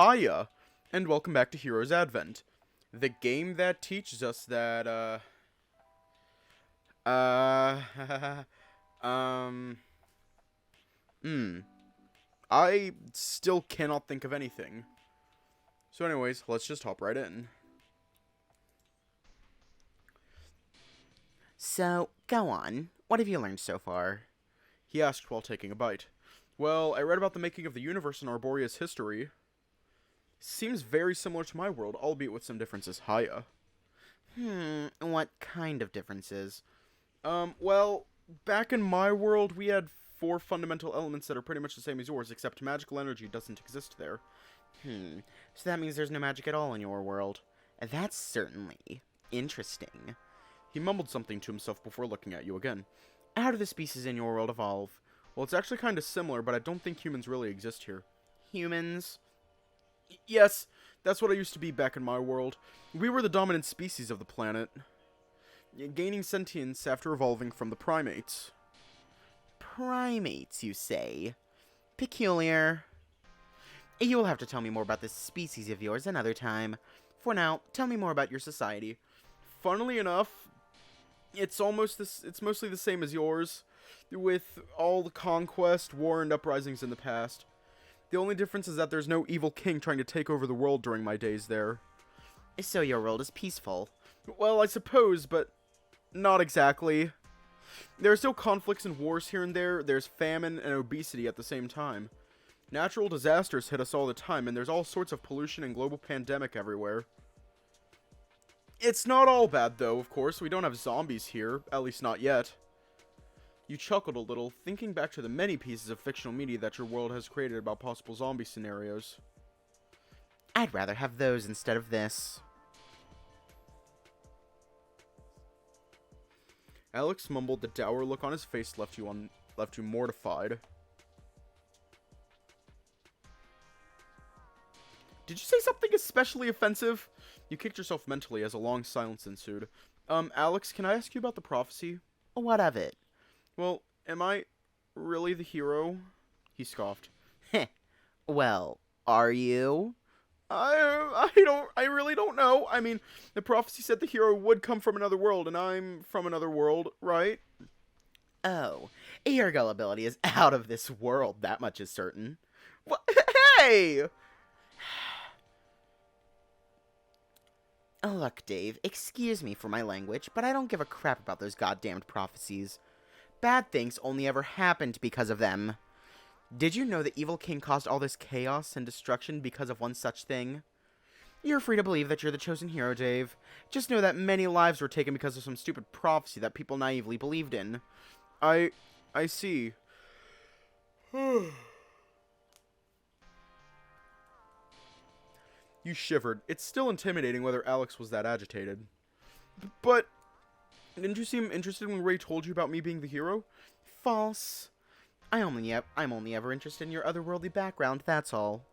Hiya, and welcome back to Heroes Advent, the game that teaches us that, um, I still cannot think of anything. So anyways, let's just hop right in. So, go on. What have you learned so far? He asked while taking a bite. Well, I read about the making of the universe in Arboria's history. Seems very similar to my world, albeit with some differences. Hiya. What kind of differences? Well, back in my world, we had four fundamental elements that are pretty much the same as yours, except magical energy doesn't exist there. So that means there's no magic at all in your world. That's certainly interesting. He mumbled something to himself before looking at you again. How do the species in your world evolve? Well, it's actually kind of similar, but I don't think humans really exist here. Humans? Yes, that's what I used to be back in my world. We were the dominant species of the planet, gaining sentience after evolving from the primates. Primates, you say? Peculiar. You will have to tell me more about this species of yours another time. For now, tell me more about your society. Funnily enough, it's mostly the same as yours, with all the conquest, war, and uprisings in the past. The only difference is that there's no evil king trying to take over the world during my days there. So your world is peaceful. Well, I suppose, but not exactly. There are still conflicts and wars here and there. There's famine and obesity at the same time. Natural disasters hit us all the time, and there's all sorts of pollution and global pandemic everywhere. It's not all bad, though, of course. We don't have zombies here, at least not yet. You chuckled a little, thinking back to the many pieces of fictional media that your world has created about possible zombie scenarios. I'd rather have those instead of this. Alex mumbled. The dour look on his face left you mortified. Did you say something especially offensive? You kicked yourself mentally as a long silence ensued. Alex, can I ask you about the prophecy? What of it? Well, am I really the hero? He scoffed. Heh. Well, are you? I really don't know. I mean, the prophecy said the hero would come from another world, and I'm from another world, right? Oh, your gullibility is out of this world, that much is certain. What? Hey! Look, Dave, excuse me for my language, but I don't give a crap about those goddamned prophecies. Bad things only ever happened because of them. Did you know the evil king caused all this chaos and destruction because of one such thing? You're free to believe that you're the chosen hero, Dave. Just know that many lives were taken because of some stupid prophecy that people naively believed in. I see. You shivered. It's still intimidating whether Alex was that agitated. But, didn't you seem interested when Ray told you about me being the hero? False. I'm only ever interested in your otherworldly background, that's all.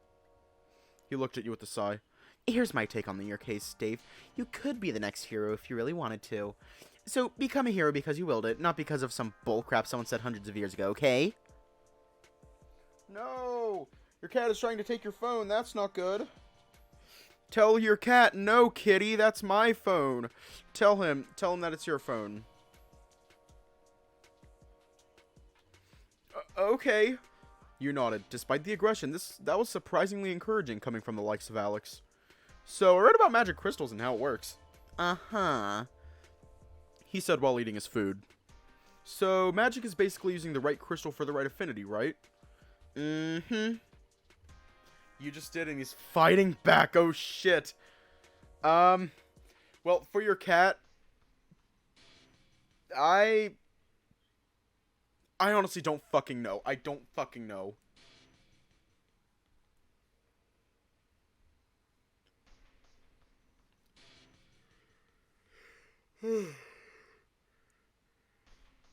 He looked at you with a sigh. Here's my take on your case, Dave. You could be the next hero if you really wanted to. So, become a hero because you willed it, not because of some bullcrap someone said hundreds of years ago, okay? No! Your cat is trying to take your phone. That's not good. Tell your cat, no, kitty, that's my phone. Tell him that it's your phone. Okay. You nodded. Despite the aggression, that was surprisingly encouraging coming from the likes of Alex. So, I read about magic crystals and how it works. Uh-huh. He said while eating his food. So, magic is basically using the right crystal for the right affinity, right? Mm-hmm. You just did, and he's fighting back. Oh, shit. Well, for your cat, I honestly don't fucking know. I don't fucking know.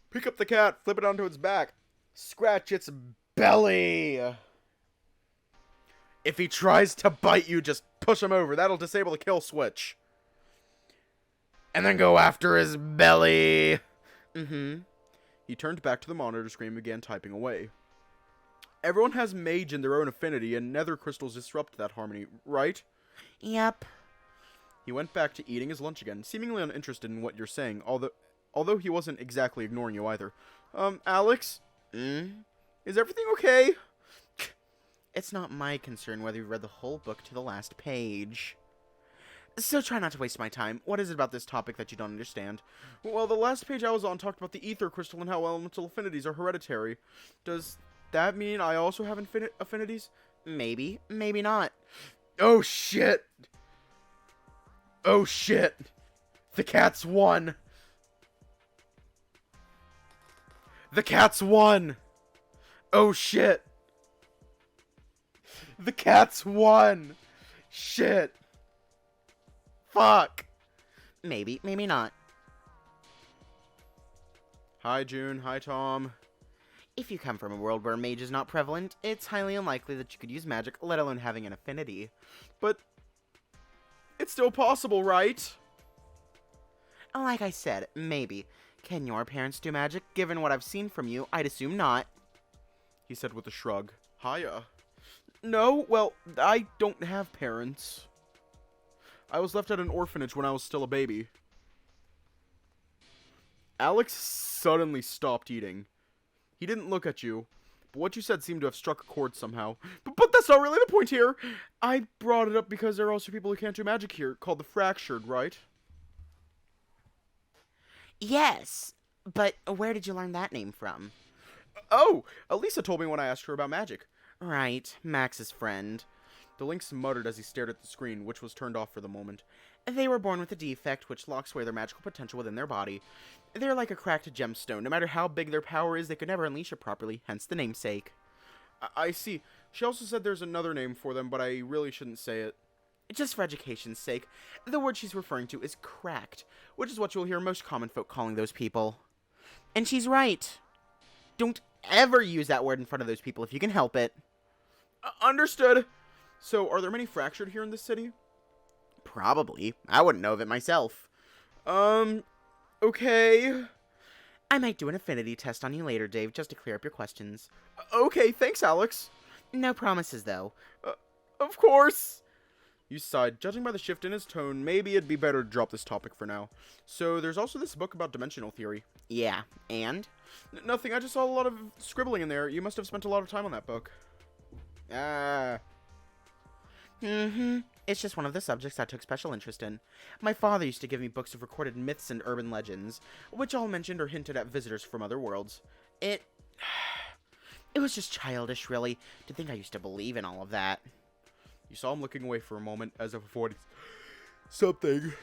Pick up the cat, flip it onto its back, scratch its belly. If he tries to bite you, just push him over. That'll disable the kill switch. And then go after his belly. Mm-hmm. He turned back to the monitor screen and began typing away. Everyone has mage in their own affinity, and nether crystals disrupt that harmony, right? Yep. He went back to eating his lunch again, seemingly uninterested in what you're saying, although he wasn't exactly ignoring you either. Alex? Is everything okay? It's not my concern whether you read the whole book to the last page. So try not to waste my time. What is it about this topic that you don't understand? Well, the last page I was on talked about the ether crystal and how elemental affinities are hereditary. Does that mean I also have affinities? Maybe, maybe not. Oh shit! Oh shit! The cat's won! The cat's won! Oh shit! The cat's won! Shit! Fuck! Maybe, maybe not. Hi June, hi Tom. If you come from a world where mage is not prevalent, it's highly unlikely that you could use magic, let alone having an affinity. But it's still possible, right? Like I said, maybe. Can your parents do magic? Given what I've seen from you, I'd assume not. He said with a shrug. Hiya. No, well, I don't have parents. I was left at an orphanage when I was still a baby. Alex suddenly stopped eating. He didn't look at you, but what you said seemed to have struck a chord somehow. But that's not really the point here. I brought it up because there are also people who can't do magic here, called the Fractured, right? Yes, but where did you learn that name from? Oh, Elisa told me when I asked her about magic. Right, Max's friend. The lynx muttered as he stared at the screen, which was turned off for the moment. They were born with a defect which locks away their magical potential within their body. They're like a cracked gemstone. No matter how big their power is, they could never unleash it properly, hence the namesake. I see. She also said there's another name for them, but I really shouldn't say it. Just for education's sake, the word she's referring to is cracked, which is what you'll hear most common folk calling those people. And she's right. Don't ever use that word in front of those people if you can help it. Understood. So, are there many Fractured here in this city? Probably. I wouldn't know of it myself. Okay. I might do an affinity test on you later, Dave, just to clear up your questions. Okay, thanks, Alex. No promises, though. Of course. You sighed. Judging by the shift in his tone, maybe it'd be better to drop this topic for now. So, there's also this book about dimensional theory. Yeah, and? Nothing, I just saw a lot of scribbling in there. You must have spent a lot of time on that book. It's just one of the subjects I took special interest in. My father used to give me books of recorded myths and urban legends, which all mentioned or hinted at visitors from other worlds. It was just childish, really, to think I used to believe in all of that. You saw him looking away for a moment, as if avoiding something.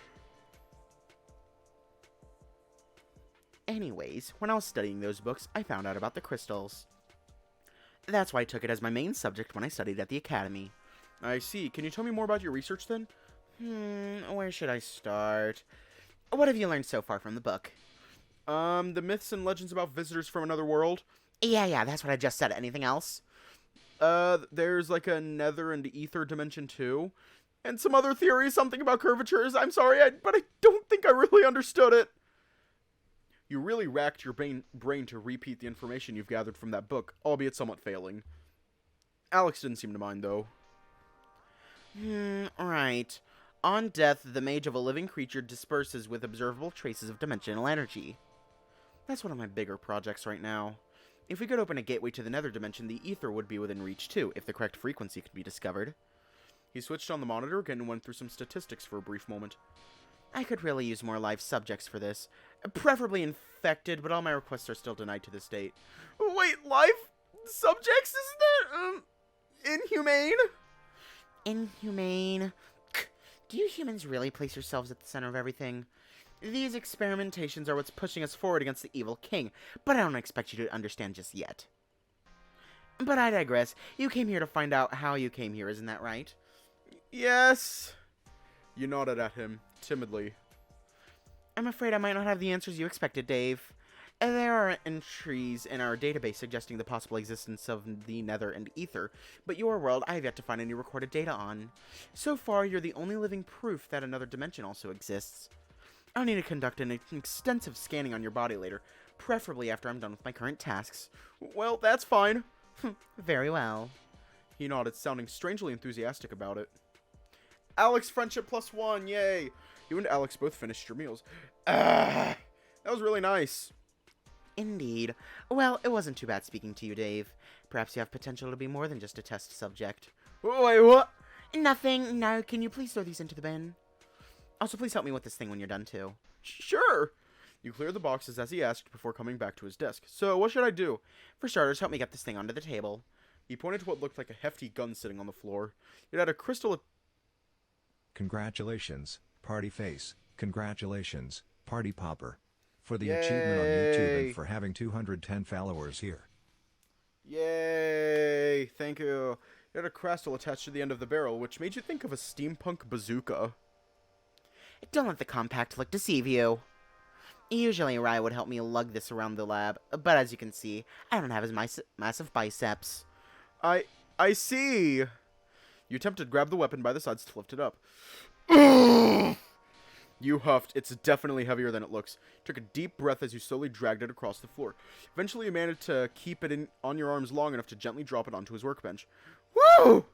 Anyways, when I was studying those books, I found out about the crystals. That's why I took it as my main subject when I studied at the academy. I see. Can you tell me more about your research, then? Where should I start? What have you learned so far from the book? The myths and legends about visitors from another world. Yeah, that's what I just said. Anything else? There's like a nether and ether dimension too. And some other theories, something about curvatures. I'm sorry, but I don't think I really understood it. You really racked your brain to repeat the information you've gathered from that book, albeit somewhat failing. Alex didn't seem to mind, though. Right. On death, the mage of a living creature disperses with observable traces of dimensional energy. That's one of my bigger projects right now. If we could open a gateway to the nether dimension, the ether would be within reach too, if the correct frequency could be discovered. He switched on the monitor again and went through some statistics for a brief moment. I could really use more live subjects for this. Preferably infected, but all my requests are still denied to this date. Wait, live subjects? Isn't that, inhumane? Inhumane? Do you humans really place yourselves at the center of everything? These experimentations are what's pushing us forward against the evil king, but I don't expect you to understand just yet. But I digress. You came here to find out how you came here, isn't that right? Yes. You nodded at him, timidly. I'm afraid I might not have the answers you expected, Dave. There are entries in our database suggesting the possible existence of the nether and ether, but your world I have yet to find any recorded data on. So far, you're the only living proof that another dimension also exists. I'll need to conduct an extensive scanning on your body later, preferably after I'm done with my current tasks. Well, that's fine. Very well. He nodded, sounding strangely enthusiastic about it. Alex, friendship +1, yay! You and Alex both finished your meals. That was really nice. Indeed. Well, it wasn't too bad speaking to you, Dave. Perhaps you have potential to be more than just a test subject. Wait, what? Nothing. No, can you please throw these into the bin? Also, please help me with this thing when you're done, too. Sure. You cleared the boxes as he asked before coming back to his desk. So, what should I do? For starters, help me get this thing onto the table. He pointed to what looked like a hefty gun sitting on the floor. It had a crystal... Congratulations, Party Face. Congratulations, Party Popper. For the Yay. achievement on YouTube and for having 210 followers here. Yay! Thank you. It had a crystal attached to the end of the barrel, which made you think of a steampunk bazooka. Don't let the compact look deceive you. Usually, Rye would help me lug this around the lab, but as you can see, I don't have as massive biceps. I see. You attempted to grab the weapon by the sides to lift it up. You huffed. It's definitely heavier than it looks. Took a deep breath as you slowly dragged it across the floor. Eventually, you managed to keep it on your arms long enough to gently drop it onto his workbench. Woo!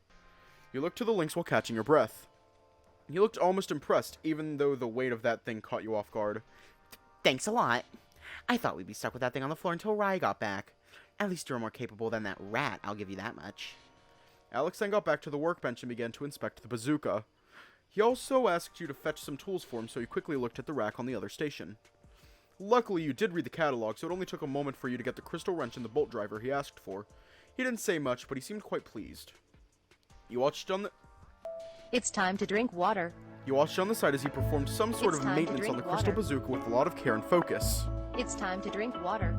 You looked to the links while catching your breath. You looked almost impressed, even though the weight of that thing caught you off guard. Thanks a lot. I thought we'd be stuck with that thing on the floor until Rye got back. At least you're more capable than that rat, I'll give you that much. Alex then got back to the workbench and began to inspect the bazooka. He also asked you to fetch some tools for him, so you quickly looked at the rack on the other station. Luckily, you did read the catalog, so it only took a moment for you to get the crystal wrench and the bolt driver he asked for. He didn't say much, but he seemed quite pleased. You watched on the... It's time to drink water. You watched on the side as he performed some sort It's of time to maintenance on the drink crystal water. bazooka with a lot of care and focus. It's time to drink water.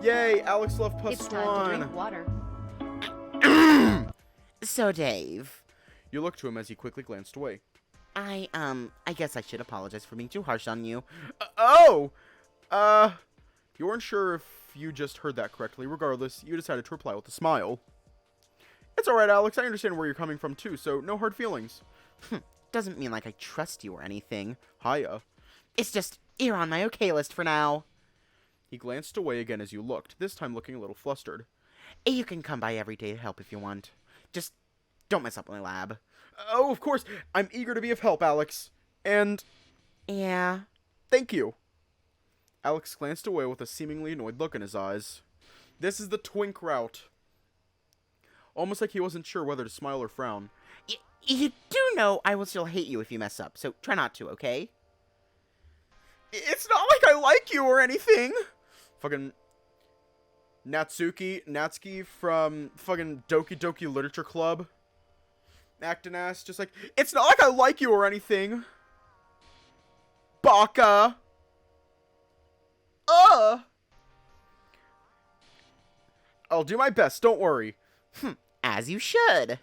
Yay, Alex love It's time to drink +1. water. So, Dave, You looked to him as he quickly glanced away. I guess I should apologize for being too harsh on you. You weren't sure if you just heard that correctly. Regardless, you decided to reply with a smile. It's alright, Alex. I understand where you're coming from, too, so no hard feelings. Doesn't mean like I trust you or anything. Hiya. It's just, you're on my okay list for now. He glanced away again as you looked, this time looking a little flustered. You can come by every day to help if you want. Just don't mess up my lab. Oh, of course. I'm eager to be of help, Alex. And Yeah. thank you. Alex glanced away with a seemingly annoyed look in his eyes. This is the twink route. Almost like he wasn't sure whether to smile or frown. You do know I will still hate you if you mess up, so try not to, okay? It's not like I like you or anything. Fucking Natsuki from fucking Doki Doki Literature Club. Acting ass, just like, it's not like I like you or anything. Baka. I'll do my best, don't worry. As you should.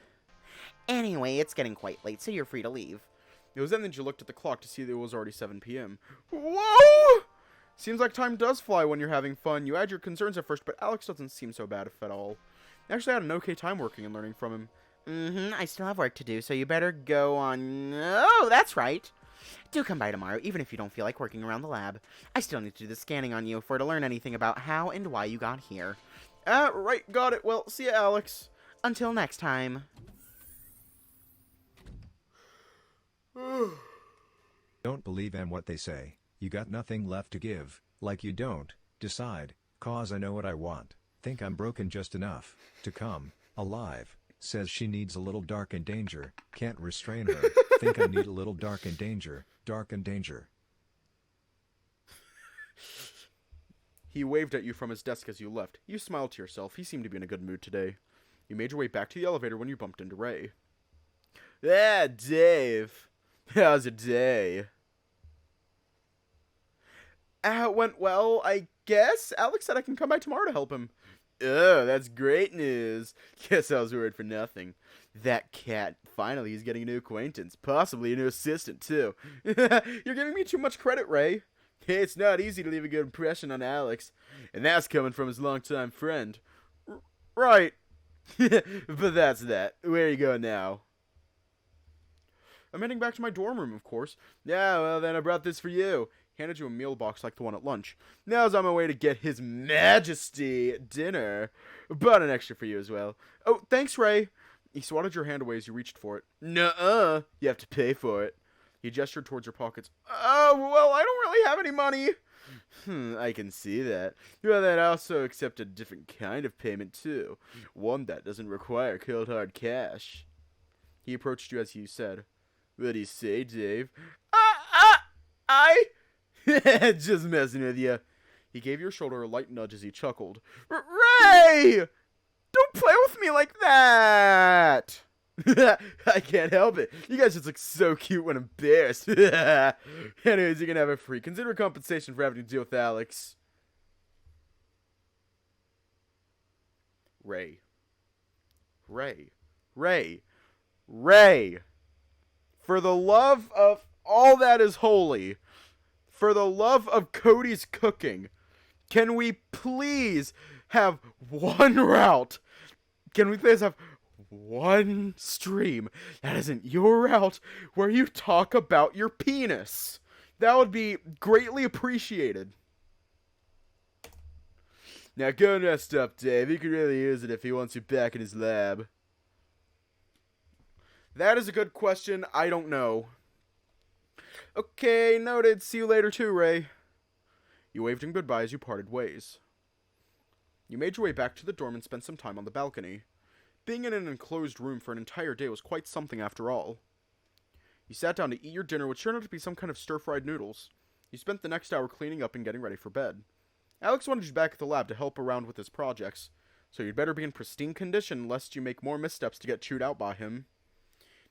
Anyway, it's getting quite late, so you're free to leave. It was then that you looked at the clock to see that it was already 7 p.m. Whoa! Seems like time does fly when you're having fun. You had your concerns at first, but Alex doesn't seem so bad if at all. I actually had an okay time working and learning from him. I still have work to do, so you better go on... Oh, that's right. Do come by tomorrow, even if you don't feel like working around the lab. I still need to do the scanning on you to learn anything about how and why you got here. Right, got it. Well, see ya, Alex. Until next time. Don't believe in what they say. You got nothing left to give. Like you don't. Decide. Cause I know what I want. Think I'm broken just enough. To come. Alive. Says she needs a little dark and danger. Can't restrain her. Think I need a little dark and danger. Dark and danger. He waved at you from his desk as you left. You smiled to yourself. He seemed to be in a good mood today. You made your way back to the elevator when you bumped into Ray. Yeah, Dave. How's your day? Went well, I guess. Alex said I can come by tomorrow to help him. Oh, that's great news. Guess I was worried for nothing. That cat, finally he's getting a new acquaintance. Possibly a new assistant, too. You're giving me too much credit, Ray. It's not easy to leave a good impression on Alex. And that's coming from his longtime friend. Right. But that's that. Where are you going now? I'm heading back to my dorm room, of course. Yeah, well, then I brought this for you. handed you a meal box like the one at lunch. Now's on my way to get His Majesty dinner. Bought an extra for you as well. Oh, thanks, Ray. He swatted your hand away as you reached for it. Nuh-uh. You have to pay for it. He gestured towards your pockets. Oh, well, I don't really have any money. I can see that. Well, then I also accept a different kind of payment, too. One that doesn't require cold hard cash. He approached you as you said, "What do you say, Dave?" I... Just messing with you. He gave your shoulder a light nudge as he chuckled. Ray! Don't play with me like that! I can't help it. You guys just look so cute when embarrassed. Anyways, you can have it free. Consider compensation for having to deal with Alex. Ray. For the love of all that is holy, for the love of Cody's cooking, can we please have one route? Can we please have one stream that isn't your route where you talk about your penis? That would be greatly appreciated. Now go and rest up, Dave. He could really use it if he wants you back in his lab. That is a good question. I don't know. Okay, noted. See you later too, Ray. You waved him goodbye as you parted ways. You made your way back to the dorm and spent some time on the balcony. Being in an enclosed room for an entire day was quite something after all. You sat down to eat your dinner, which turned out to be some kind of stir-fried noodles. You spent the next hour cleaning up and getting ready for bed. Alex wanted you back at the lab to help around with his projects, so you'd better be in pristine condition lest you make more missteps to get chewed out by him.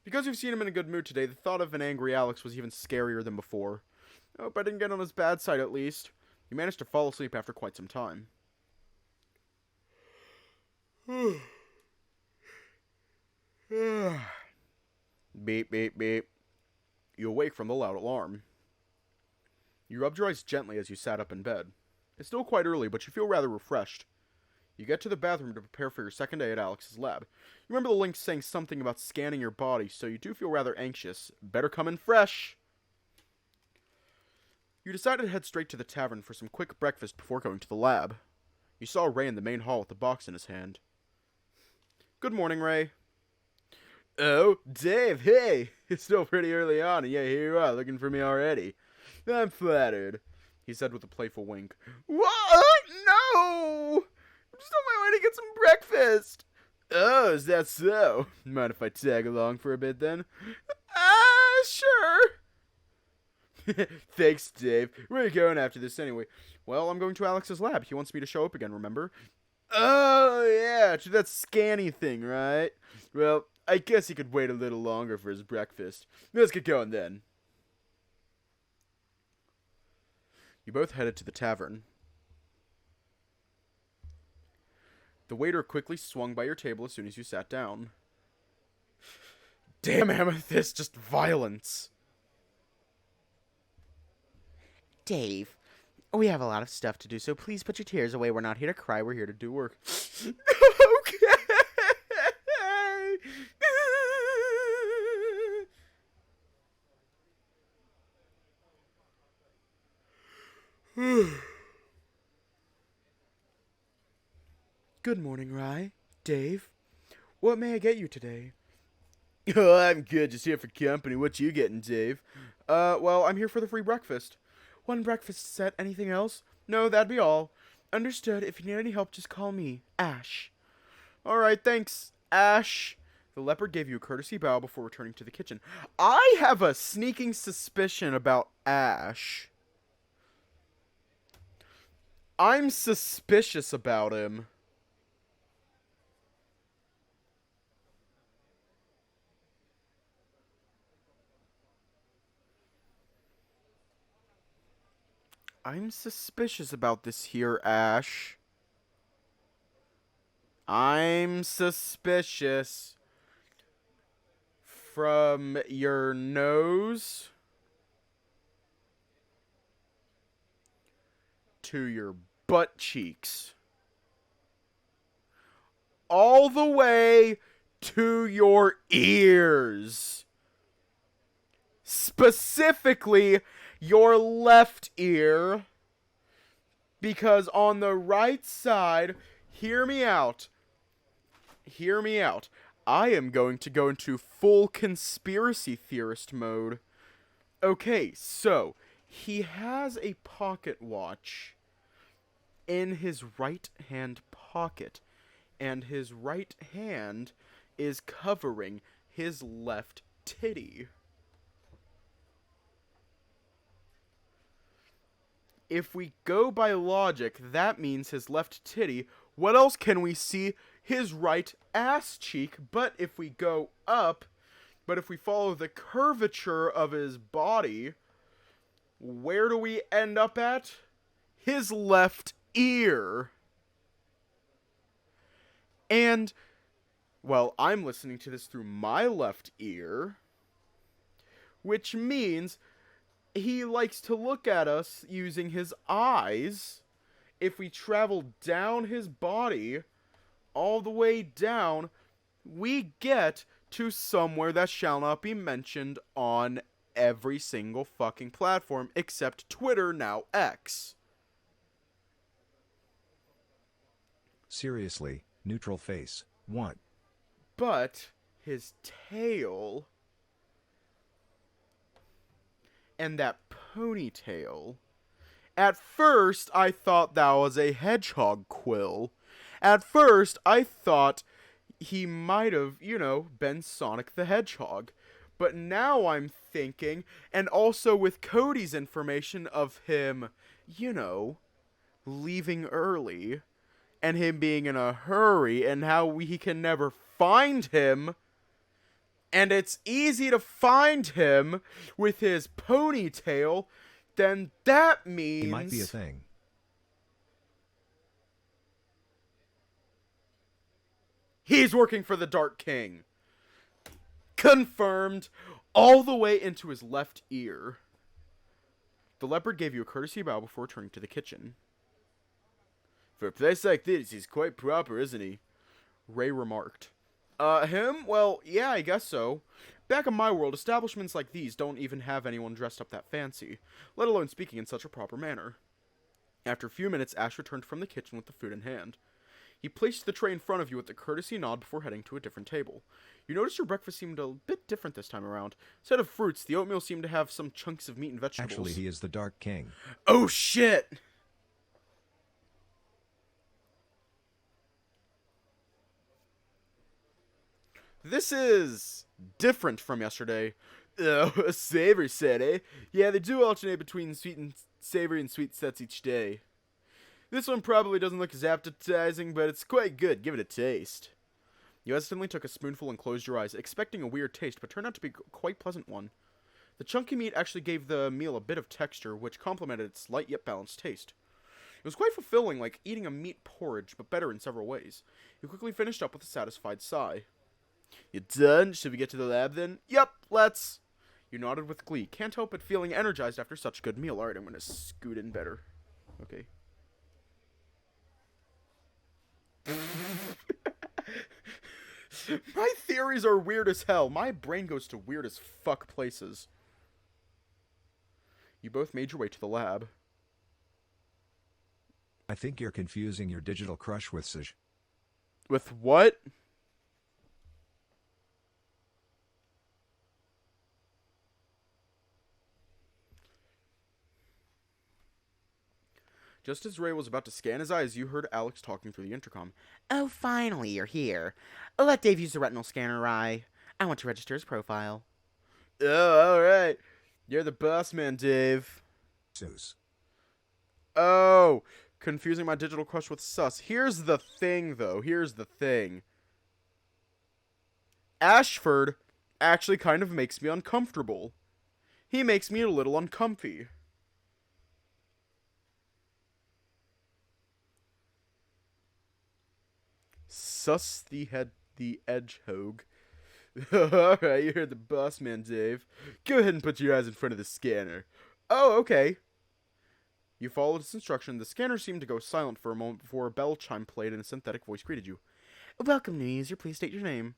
Because you've seen him in a good mood today, the thought of an angry Alex was even scarier than before. I hope I didn't get on his bad side at least. You managed to fall asleep after quite some time. Beep, beep, beep. You awake from the loud alarm. You rubbed your eyes gently as you sat up in bed. It's still quite early, but you feel rather refreshed. You get to the bathroom to prepare for your second day at Alex's lab. You remember the link saying something about scanning your body, so you do feel rather anxious. Better come in fresh. You decided to head straight to the tavern for some quick breakfast before going to the lab. You saw Ray in the main hall with the box in his hand. Good morning, Ray. Oh, Dave, hey! It's still pretty early on, and yeah, here you are, looking for me already. I'm flattered, he said with a playful wink. What? No! I'm just on my way to get some breakfast. Oh, is that so? Mind if I tag along for a bit, then? Sure. Thanks, Dave. Where are you going after this, anyway? Well, I'm going to Alex's lab. He wants me to show up again, remember? Oh, yeah, to that scanny thing, right? Well, I guess he could wait a little longer for his breakfast. Let's get going, then. You both headed to the tavern. The waiter quickly swung by your table as soon as you sat down. Damn, Amethyst, just violence. Dave, we have a lot of stuff to do, so please put your tears away. We're not here to cry, we're here to do work. Okay. Good morning, Rye. Dave. What may I get you today? Oh, I'm good. Just here for company. What you getting, Dave? Well, I'm here for the free breakfast. One breakfast set. Anything else? No, that'd be all. Understood. If you need any help, just call me. Ash. Alright, thanks, Ash. The leopard gave you a courtesy bow before returning to the kitchen. I have a sneaking suspicion about Ash. I'm suspicious about him. I'm suspicious about this here, Ash. I'm suspicious. From your nose to your butt cheeks. All the way to your ears. Specifically, your left ear. Because on the right side, hear me out. Hear me out. I am going to go into full conspiracy theorist mode. Okay, so he has a pocket watch in his right hand pocket, and his right hand is covering his left titty. If we go by logic, that means his left titty. What else can we see? His right ass cheek. But if we go up, if we follow the curvature of his body, where do we end up at? His left ear. And, well, I'm listening to this through my left ear, which means he likes to look at us using his eyes. If we travel down his body, all the way down, we get to somewhere that shall not be mentioned on every single fucking platform except Twitter, now X. Seriously, neutral face, what? But his tail and that ponytail. At first, I thought that was a hedgehog quill. At first, I thought he might have, been Sonic the Hedgehog. But now I'm thinking, and also with Cody's information of him, leaving early, and him being in a hurry, and how he can never find him. And it's easy to find him with his ponytail, then that means... He might be a thing. He's working for the Dark King. Confirmed. All the way into his left ear. The leopard gave you a courtesy bow before returning to the kitchen. For a place like this, he's quite proper, isn't he? Ray remarked. Him? Well, yeah, I guess so. Back in my world, establishments like these don't even have anyone dressed up that fancy, let alone speaking in such a proper manner. After a few minutes, Ash returned from the kitchen with the food in hand. He placed the tray in front of you with a courtesy nod before heading to a different table. You noticed your breakfast seemed a bit different this time around. Instead of fruits, the oatmeal seemed to have some chunks of meat and vegetables. Actually, he is the Dark King. Oh, shit! This is different from yesterday. Oh, a savory set, eh? Yeah, they do alternate between sweet and savory and sweet sets each day. This one probably doesn't look as appetizing, but it's quite good. Give it a taste. You hesitantly took a spoonful and closed your eyes, expecting a weird taste, but turned out to be a quite pleasant one. The chunky meat actually gave the meal a bit of texture, which complemented its light yet balanced taste. It was quite fulfilling, like eating a meat porridge, but better in several ways. You quickly finished up with a satisfied sigh. You done? Should we get to the lab then? Yep, let's. You nodded with glee. Can't help but feeling energized after such a good meal. Alright, I'm gonna scoot in better. Okay. My theories are weird as hell. My brain goes to weird as fuck places. You both made your way to the lab. I think you're confusing your digital crush with Saj. With what? Just as Ray was about to scan his eyes, you heard Alex talking through the intercom. Oh, finally, you're here. Let Dave use the retinal scanner, Rye. I want to register his profile. Oh, alright. You're the boss man, Dave. Zeus. Oh, confusing my digital crush with sus. Here's the thing, though. Here's the thing. Ashford actually kind of makes me uncomfortable. He makes me a little uncomfy. Sus the edgehog. Alright, you heard the boss man, Dave. Go ahead and put your eyes in front of the scanner. Oh, okay. You followed its instruction. The scanner seemed to go silent for a moment before a bell chime played and a synthetic voice greeted you. Welcome, new user. Please state your name.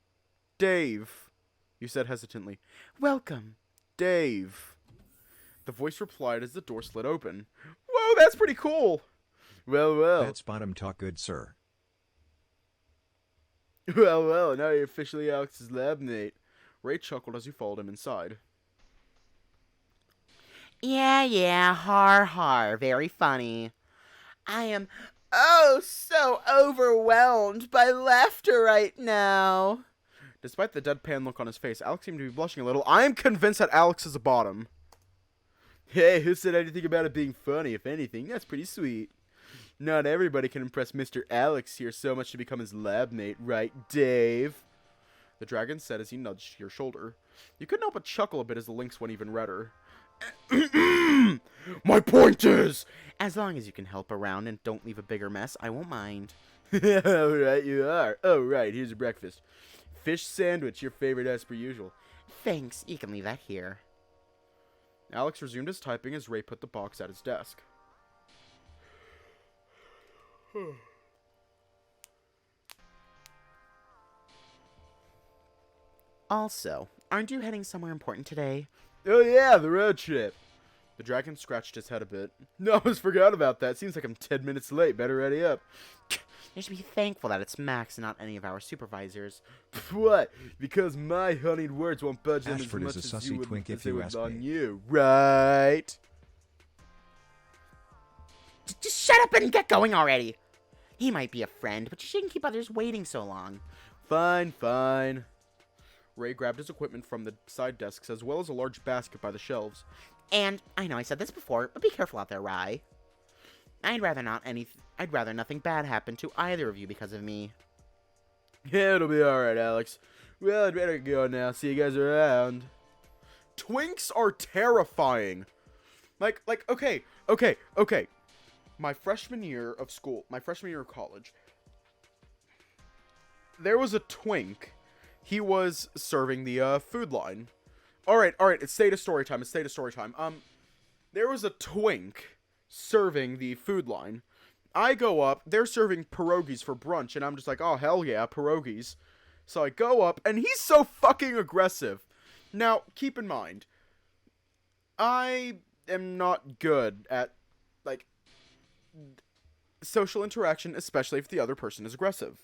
Dave, you said hesitantly. Welcome. Dave. The voice replied as the door slid open. Whoa, that's pretty cool. Well. That's bottom talk, good sir. Well, now you're officially Alex's lab mate. Ray chuckled as he followed him inside. Yeah, har, very funny. I am, oh, so overwhelmed by laughter right now. Despite the deadpan look on his face, Alex seemed to be blushing a little. I am convinced that Alex is a bottom. Hey, who said anything about it being funny? If anything, that's pretty sweet. Not everybody can impress Mr. Alex here so much to become his lab mate, right, Dave? The dragon said as he nudged your shoulder. You couldn't help but chuckle a bit as the lynx went even redder. My point is, As long as you can help around and don't leave a bigger mess, I won't mind. alright, you are. Oh, right, here's your breakfast. Fish sandwich, your favorite as per usual. Thanks, you can leave that here. Alex resumed his typing as Ray put the box at his desk. Also, aren't you heading somewhere important today? Oh yeah, the road trip. The dragon scratched his head a bit. No, I almost forgot about that. Seems like I'm 10 minutes late. Better ready up. You should be thankful that it's Max and not any of our supervisors. What? Because my honeyed words won't budge them Ashford as is much a as you sussy would, twink as if they you would ask on me. you, right? Just shut up and get going already. He might be a friend, but you shouldn't keep others waiting so long. Fine. Ray grabbed his equipment from the side desks as well as a large basket by the shelves. And I know I said this before, but be careful out there, Rye. I'd rather nothing bad happen to either of you because of me. Yeah, it'll be alright, Alex. Well, I'd better go now. See you guys around. Twinks are terrifying. Like, okay. My freshman year of college, there was a twink. He was serving the food line. Alright, it's state of story time. There was a twink serving the food line. I go up, they're serving pierogies for brunch, and I'm just like, oh, hell yeah, pierogies. So I go up, and he's so fucking aggressive. Now, keep in mind, I am not good at, like, social interaction, especially if the other person is aggressive.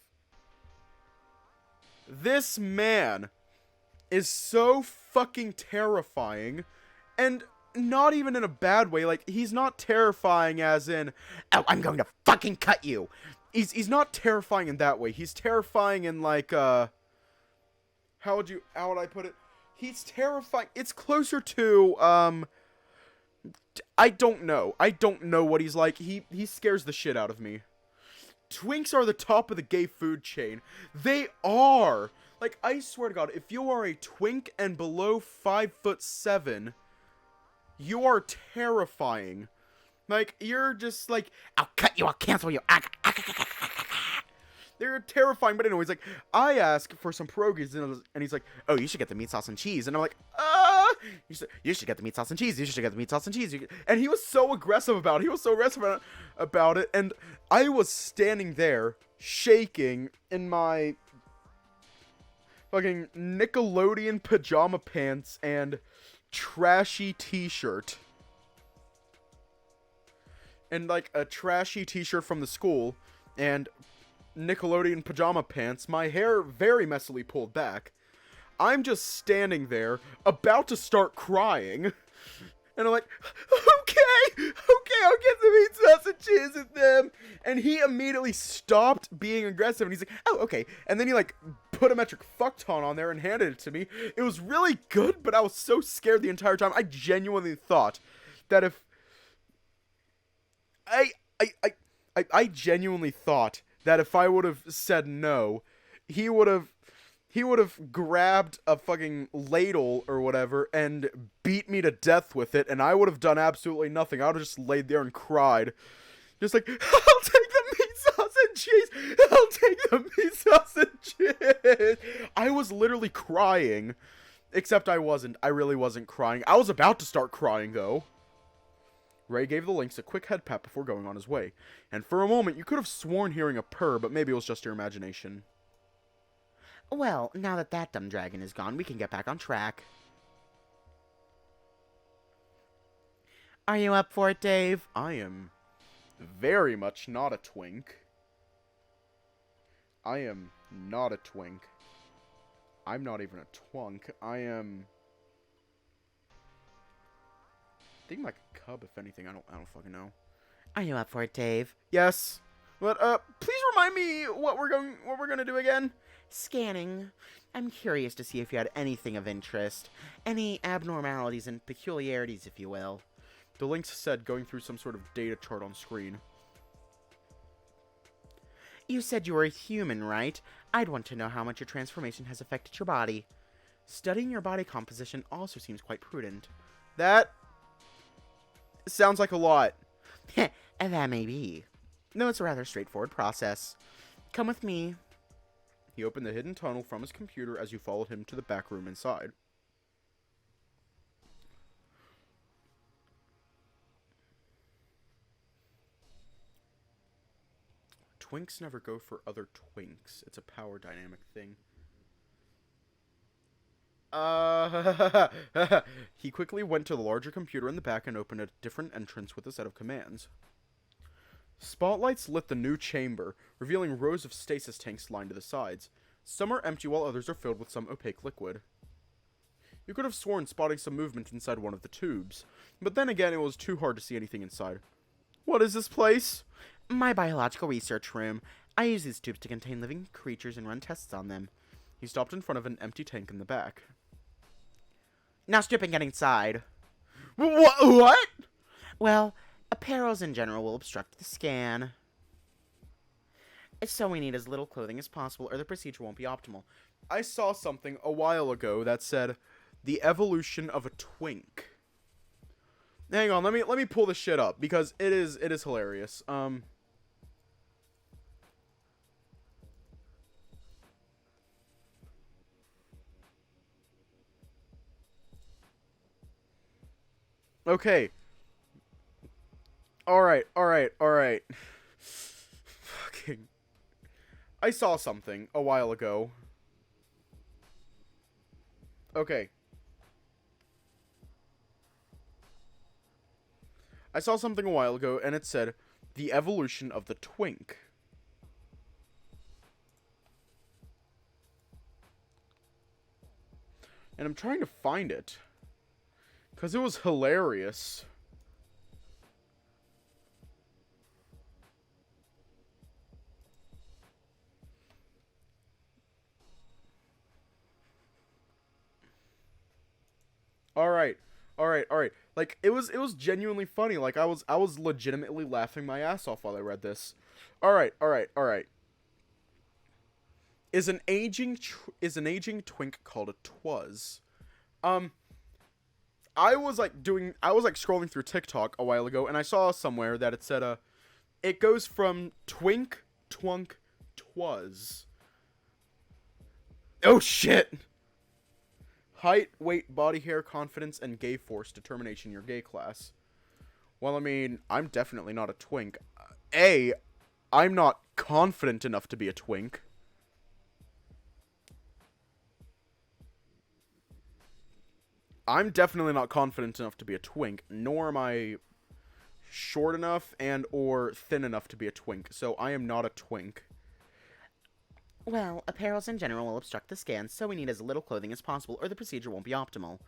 This man is so fucking terrifying, and not even in a bad way. Like, he's not terrifying as in, Oh, I'm going to fucking cut you. he's not terrifying in that way. He's terrifying in, like, how would I put it? He's terrifying. It's closer to, I don't know what he's like. He scares the shit out of me. Twinks are the top of the gay food chain. They are. Like, I swear to God, if you are a twink and below 5'7", you are terrifying. Like, you're just like, I'll cut you, I'll cancel you. they're terrifying. But anyways, like, I ask for some pierogies, and he's like, oh, you should get the meat sauce and cheese. And I'm like, you should get the meat sauce and cheese. You should get the meat sauce and cheese. And he was so aggressive about it. And I was standing there, shaking in my fucking Nickelodeon pajama pants and trashy t-shirt. And, like, a trashy t-shirt from the school, and Nickelodeon pajama pants, my hair very messily pulled back. I'm just standing there, about to start crying, and I'm like, okay, I'll get the meat sauce and cheese with them. And he immediately stopped being aggressive, and he's like, oh, okay. And then he, like, put a metric fuckton on there and handed it to me. It was really good, but I was so scared the entire time. I genuinely thought that if I genuinely thought that if I would have said no, he would have grabbed a fucking ladle or whatever and beat me to death with it, and I would have done absolutely nothing. I would have just laid there and cried. Just like, I'll take the meat sauce and cheese! I'll take the meat sauce and cheese! I was literally crying. Except I wasn't. I really wasn't crying. I was about to start crying, though. Ray gave the lynx a quick head pat before going on his way, and for a moment you could have sworn hearing a purr, but maybe it was just your imagination. Well, now that dumb dragon is gone, we can get back on track. Are you up for it, Dave? I am very much not a twink. I am not a twink. I'm not even a twunk. I am... I think like a cub, if anything. I don't fucking know. Are you up for it, Dave? Yes. But, please remind me what we're gonna do again? Scanning. I'm curious to see if you had anything of interest. Any abnormalities and peculiarities, if you will. The lynx said, going through some sort of data chart on screen. You said you were a human, right? I'd want to know how much your transformation has affected your body. Studying your body composition also seems quite prudent. That sounds like a lot. And that may be. No, it's a rather straightforward process. Come with me. He opened the hidden tunnel from his computer as you followed him to the back room inside. Twinks never go for other twinks. It's a power dynamic thing. He quickly went to the larger computer in the back and opened a different entrance with a set of commands. Spotlights lit the new chamber, revealing rows of stasis tanks lined to the sides. Some are empty while others are filled with some opaque liquid. You could have sworn spotting some movement inside one of the tubes, but then again it was too hard to see anything inside. What is this place? My biological research room. I use these tubes to contain living creatures and run tests on them. He stopped in front of an empty tank in the back. Now strip and get inside. What? Well, apparels in general will obstruct the scan. So we need as little clothing as possible or the procedure won't be optimal. I saw something a while ago that said, the evolution of a twink. Hang on, let me pull this shit up, because it is hilarious. Okay. Alright. Fucking... I saw something a while ago. Okay. I saw something a while ago, and it said, the evolution of the twink. And I'm trying to find it. Because it was hilarious. Alright. Like, it was genuinely funny. Like, I was legitimately laughing my ass off while I read this. Alright. Is an aging twink called a twuz? I was scrolling through TikTok a while ago, and I saw somewhere that it said, it goes from twink, twunk, twuz. Oh shit! Height, weight, body hair, confidence, and gay force determination your gay class. Well, I mean, I'm definitely not a twink. I'm not confident enough to be a twink. I'm definitely not confident enough to be a twink, nor am I short enough and or thin enough to be a twink, so I am not a twink. Well, apparels in general will obstruct the scan, so we need as little clothing as possible or the procedure won't be optimal.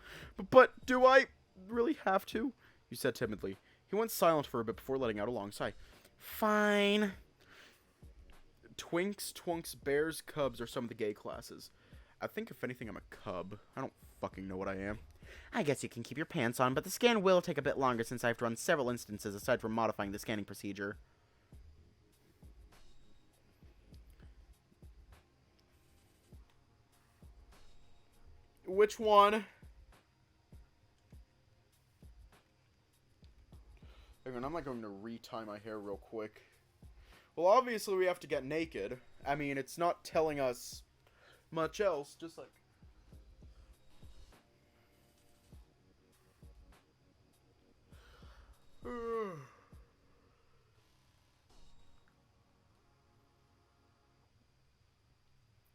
But do I really have to? You said timidly. He went silent for a bit before letting out a long sigh. Fine. Twinks, twunks, bears, cubs are some of the gay classes. I think if anything I'm a cub. I don't fucking know what I am. I guess you can keep your pants on, but the scan will take a bit longer since I have to run several instances aside from modifying the scanning procedure. Which one? Hang on, I'm not going to retie my hair real quick. Well, obviously we have to get naked. I mean, it's not telling us much else, just like...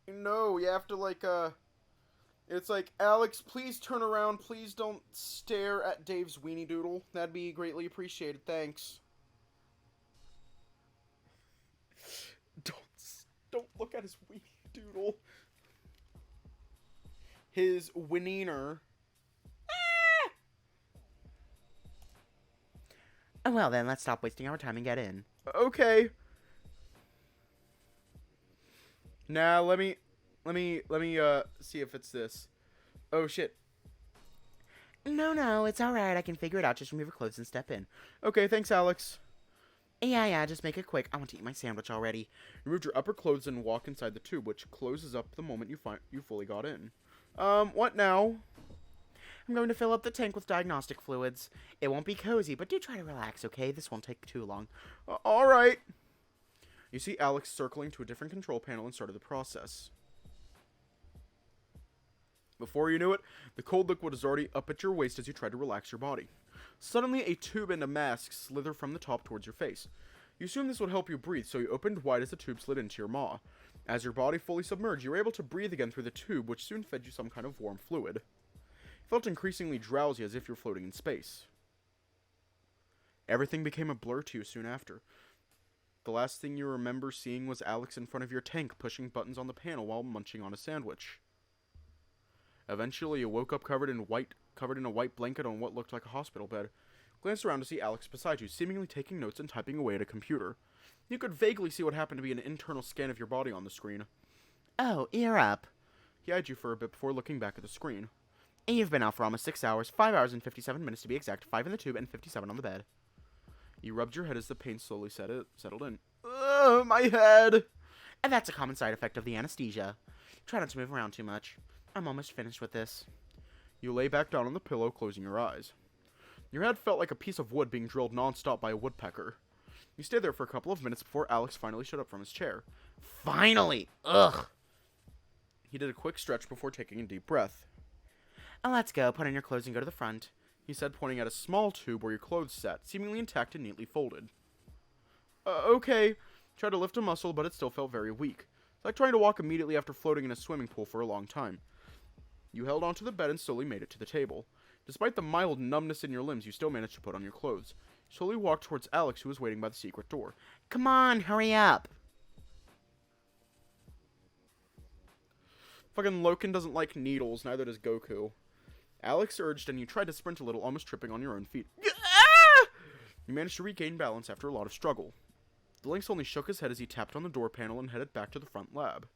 No, you have to, like, It's like, Alex, please turn around. Please don't stare at Dave's weenie doodle. That'd be greatly appreciated. Thanks. Don't look at his weenie doodle. His wineener. Oh, well then, let's stop wasting our time and get in. Okay. Now let me see if it's this. Oh shit. No, it's alright. I can figure it out. Just remove your clothes and step in. Okay, thanks, Alex. Yeah, just make it quick. I want to eat my sandwich already. Remove your upper clothes and walk inside the tube, which closes up the moment you fully got in. What now? I'm going to fill up the tank with diagnostic fluids. It won't be cozy, but do try to relax, okay? This won't take too long. Alright. You see Alex circling to a different control panel and started the process. Before you knew it, the cold liquid is already up at your waist as you try to relax your body. Suddenly, a tube and a mask slither from the top towards your face. You assumed this would help you breathe, so you opened wide as the tube slid into your maw. As your body fully submerged, you were able to breathe again through the tube, which soon fed you some kind of warm fluid. You felt increasingly drowsy as if you were floating in space. Everything became a blur to you soon after. The last thing you remember seeing was Alex in front of your tank, pushing buttons on the panel while munching on a sandwich. Eventually, you woke up covered in a white blanket on what looked like a hospital bed. Glanced around to see Alex beside you, seemingly taking notes and typing away at a computer. You could vaguely see what happened to be an internal scan of your body on the screen. Oh, ear up. He eyed you for a bit before looking back at the screen. You've been out for almost 6 hours, 5 hours and 57 minutes to be exact, 5 in the tube and 57 on the bed. You rubbed your head as the pain slowly settled in. Ugh, my head! And that's a common side effect of the anesthesia. Try not to move around too much. I'm almost finished with this. You lay back down on the pillow, closing your eyes. Your head felt like a piece of wood being drilled non-stop by a woodpecker. You stayed there for a couple of minutes before Alex finally stood up from his chair. Finally! Ugh! He did a quick stretch before taking a deep breath. Let's go. Put on your clothes and go to the front. He said, pointing at a small tube where your clothes sat, seemingly intact and neatly folded. Okay. Tried to lift a muscle, but it still felt very weak. It's like trying to walk immediately after floating in a swimming pool for a long time. You held onto the bed and slowly made it to the table. Despite the mild numbness in your limbs, you still managed to put on your clothes. You slowly walked towards Alex, who was waiting by the secret door. Come on, hurry up. Fucking Loken doesn't like needles, neither does Goku. Alex urged, and you tried to sprint a little, almost tripping on your own feet. You managed to regain balance after a lot of struggle. The Lynx only shook his head as he tapped on the door panel and headed back to the front lab.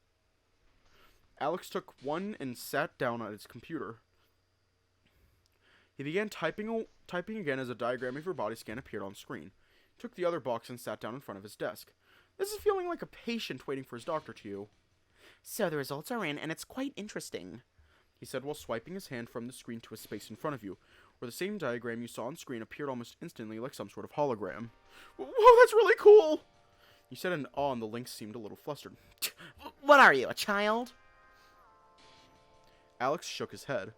Alex took one and sat down at his computer. He began typing again as a diagram of your body scan appeared on screen. He took the other box and sat down in front of his desk. This is feeling like a patient waiting for his doctor to you. So the results are in, and it's quite interesting, he said while swiping his hand from the screen to a space in front of you, where the same diagram you saw on screen appeared almost instantly like some sort of hologram. Whoa, that's really cool! You said in awe, and the Lynx seemed a little flustered. What are you, a child? Alex shook his head.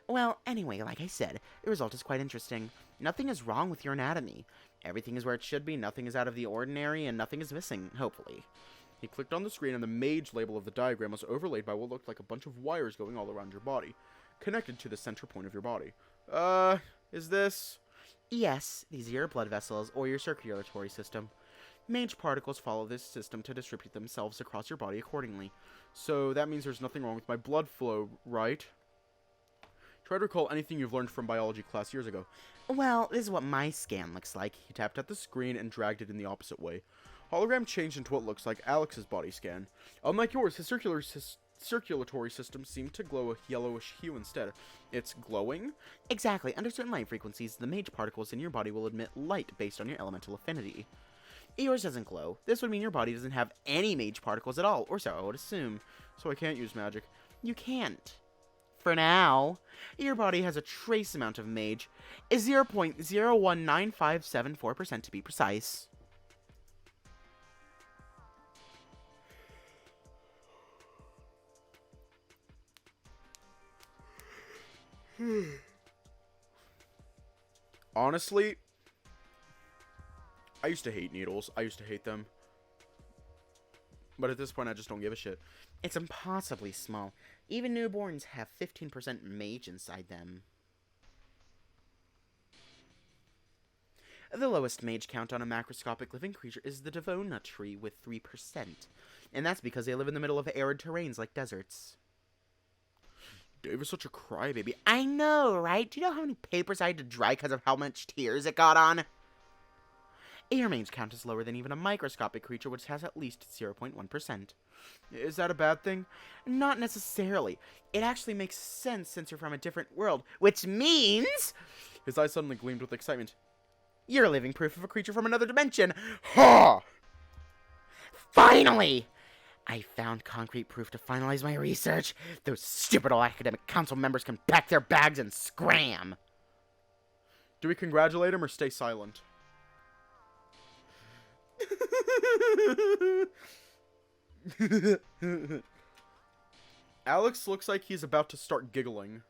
Well, anyway, like I said, the result is quite interesting. Nothing is wrong with your anatomy. Everything is where it should be, nothing is out of the ordinary, and nothing is missing, hopefully. He clicked on the screen, and the mage label of the diagram was overlaid by what looked like a bunch of wires going all around your body, connected to the center point of your body. Is this? Yes, these are your blood vessels, or your circulatory system. Mage particles follow this system to distribute themselves across your body accordingly. So that means there's nothing wrong with my blood flow, right? Try to recall anything you've learned from biology class years ago. Well, this is what my scan looks like. He tapped at the screen and dragged it in the opposite way. Hologram changed into what looks like Alex's body scan. Unlike yours, his circulatory system seemed to glow a yellowish hue instead. It's glowing? Exactly. Under certain light frequencies, the mage particles in your body will emit light based on your elemental affinity. Yours doesn't glow. This would mean your body doesn't have any mage particles at all, or so I would assume. So I can't use magic. You can't. For now. Your body has a trace amount of mage. 0.019574% to be precise. Honestly, I used to hate needles. I used to hate them. But at this point, I just don't give a shit. It's impossibly small. Even newborns have 15% mage inside them. The lowest mage count on a macroscopic living creature is the Devona tree with 3%. And that's because they live in the middle of arid terrains like deserts. Dave is such a crybaby. I know, right? Do you know how many papers I had to dry because of how much tears it got on? Air mage count is lower than even a microscopic creature, which has at least 0.1%. Is that a bad thing? Not necessarily. It actually makes sense since you're from a different world, which means His eyes suddenly gleamed with excitement. you're living proof of a creature from another dimension. Ha! Finally! I found concrete proof to finalize my research. Those stupid old academic council members can pack their bags and scram. Do we congratulate him or stay silent? Alex looks like he's about to start giggling.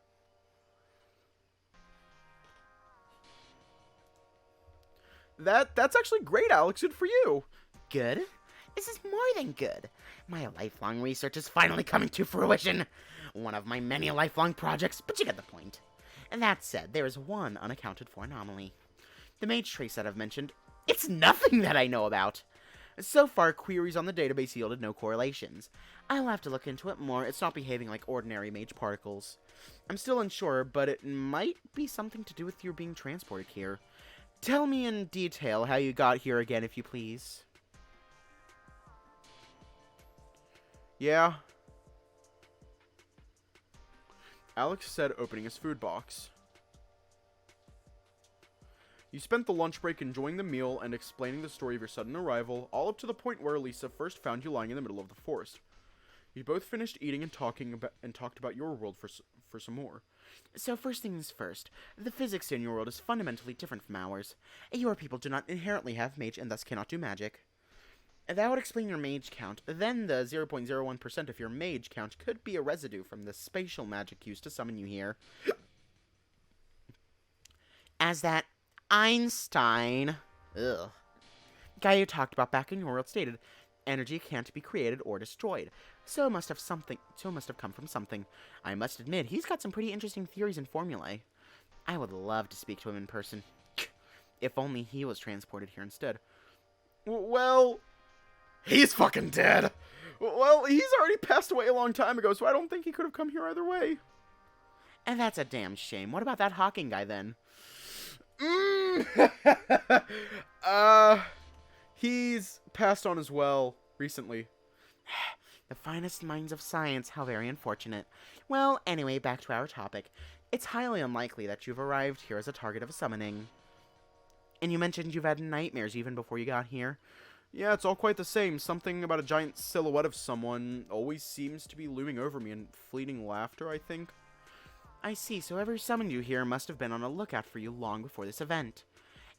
That's actually great, Alex. Good for you. Good? This is more than good. My lifelong research is finally coming to fruition. One of my many lifelong projects, but you get the point. And that said, there is one unaccounted for anomaly. The mage trace that I've mentioned, it's nothing that I know about. So far, queries on the database yielded no correlations. I'll have to look into it more. It's not behaving like ordinary mage particles. I'm still unsure, but it might be something to do with your being transported here. Tell me in detail how you got here again, if you please. Yeah. Alex said, opening his food box. You spent the lunch break enjoying the meal and explaining the story of your sudden arrival, all up to the point where Elisa first found you lying in the middle of the forest. You both finished eating and talked about your world for some more. So first things first, the physics in your world is fundamentally different from ours. Your people do not inherently have mage and thus cannot do magic. That would explain your mage count. Then the 0.01% of your mage count could be a residue from the spatial magic used to summon you here. As that Einstein guy you talked about back in your world stated, energy can't be created or destroyed. So must have come from something. I must admit, he's got some pretty interesting theories and formulae. I would love to speak to him in person. If only he was transported here instead. Well, he's fucking dead. Well, he's already passed away a long time ago, so I don't think he could have come here either way. And that's a damn shame. What about that Hawking guy then? He's passed on as well recently. The finest minds of science, how very unfortunate. Well, anyway, back to our topic. It's highly unlikely that you've arrived here as a target of a summoning. And you mentioned you've had nightmares even before you got here. Yeah, it's all quite the same. Something about a giant silhouette of someone always seems to be looming over me, and fleeting laughter, I think. I see, so whoever summoned you here must have been on a lookout for you long before this event.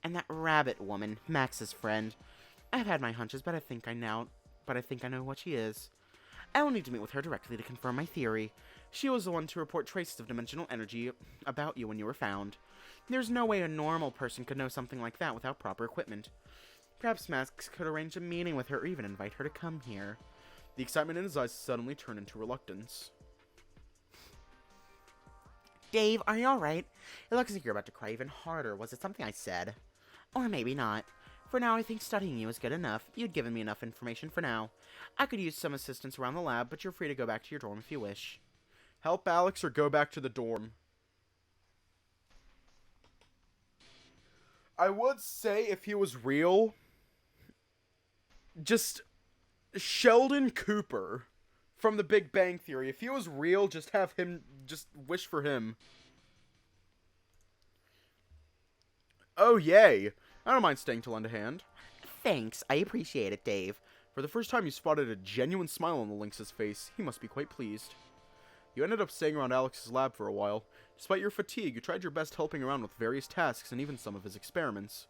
And that rabbit woman, Max's friend. I've had my hunches, but I think I know what she is. I will need to meet with her directly to confirm my theory. She was the one to report traces of dimensional energy about you when you were found. There's no way a normal person could know something like that without proper equipment. Perhaps Max could arrange a meeting with her or even invite her to come here. The excitement in his eyes suddenly turned into reluctance. Dave, are you alright? It looks like you're about to cry even harder. Was it something I said? Or maybe not. For now, I think studying you is good enough. You'd given me enough information for now. I could use some assistance around the lab, but you're free to go back to your dorm if you wish. Help Alex or go back to the dorm. I would say if he was real, just Sheldon Cooper from The Big Bang Theory. If he was real, just have him, just wish for him. Oh, yay. I don't mind staying to lend a hand. Thanks, I appreciate it, Dave. For the first time, you spotted a genuine smile on the lynx's face. He must be quite pleased. You ended up staying around Alex's lab for a while. Despite your fatigue, you tried your best helping around with various tasks and even some of his experiments.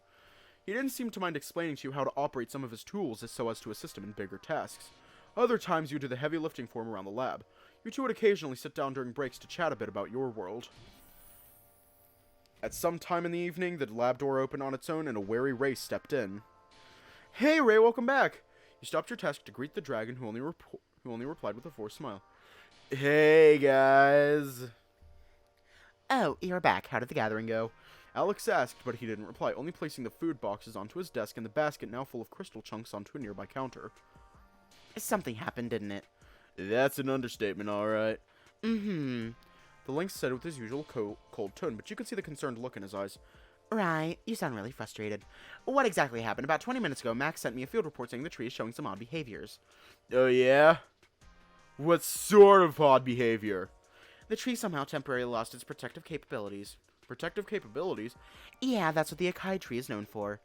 He didn't seem to mind explaining to you how to operate some of his tools so as to assist him in bigger tasks. Other times, you did the heavy lifting for him around the lab. You two would occasionally sit down during breaks to chat a bit about your world. At some time in the evening, the lab door opened on its own and a wary Ray stepped in. Hey, Ray, welcome back. You stopped your task to greet the dragon, who only replied with a forced smile. Hey, guys. Oh, you're back. How did the gathering go? Alex asked, but he didn't reply, only placing the food boxes onto his desk and the basket now full of crystal chunks onto a nearby counter. Something happened, didn't it? That's an understatement, alright. Mm-hmm. The lynx said with his usual cold tone, but you could see the concerned look in his eyes. Right, you sound really frustrated. What exactly happened? About 20 minutes ago, Max sent me a field report saying the tree is showing some odd behaviors. Oh, yeah? What sort of odd behavior? The tree somehow temporarily lost its protective capabilities. Protective capabilities? Yeah, that's what the Akai tree is known for.